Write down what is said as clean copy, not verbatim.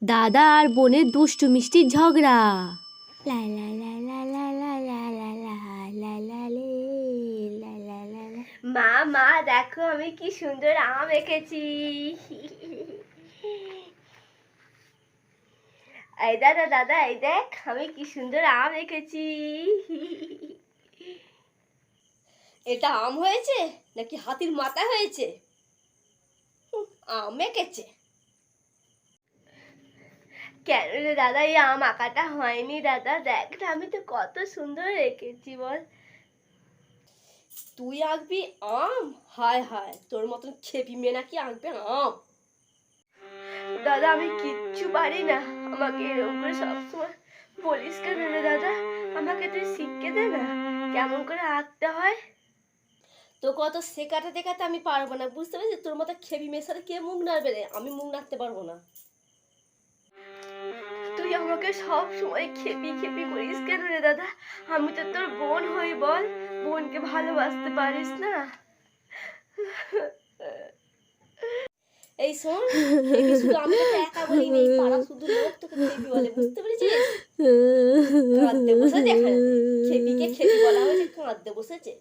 দাদা আর বোনের দুষ্টু মিষ্টি ঝগড়া। লা লা লা লা লা লা লা লা লা লা লা লে লা লা লা লা। মা মা দেখো আমি কি সুন্দর আম এঁকেছি। এই দাদা দাদা এই দেখ আমি কি সুন্দর আম এঁকেছি। এটা আম হয়েছে নাকি হাতির মাথা হয়েছে? আম এঁকেছে। কেন রে দাদা এই আম আঁকাটা হয়নি? দাদা দেখ না আমি তো কত সুন্দর এঁকেছি বল। তুই আঁকবি আম? হায় হায়, তোর মতন খেপি মেয়ে নাকি আঁকবে আম? দাদা আমি কিচ্ছু পারি না, আমাকে এরকম করে সবসময় বলিস কেন রে দাদা? আমাকে তুই শিখিয়ে দে না কেমন করে আঁকতে হয়। তো কত শেখাতে দেখাতে আমি পারবো না, বুঝতে পারছিস? তোর মতো খেপি মেয়ের সাথে কে মুখ নাড়বে রে? আমি মুখ নাড়তে পারবো না। তুই আমাকে সব সময় খেপি খেপি করিস কেন রে দাদা? আমি তো তোর বোন হই, বল বোনকে ভালোবাসতে পারিস না? এই শোন, খেপি শুধু আমি তোকে একা বলিনি, এই পাড়া শুধু লোক তোকে খেপি বলে, বুঝতে পেরেছিস? কাঁদতে বসেছে এখানে, খেপিকে খেপি বলা হয়েছে, কাঁদতে বসেছে।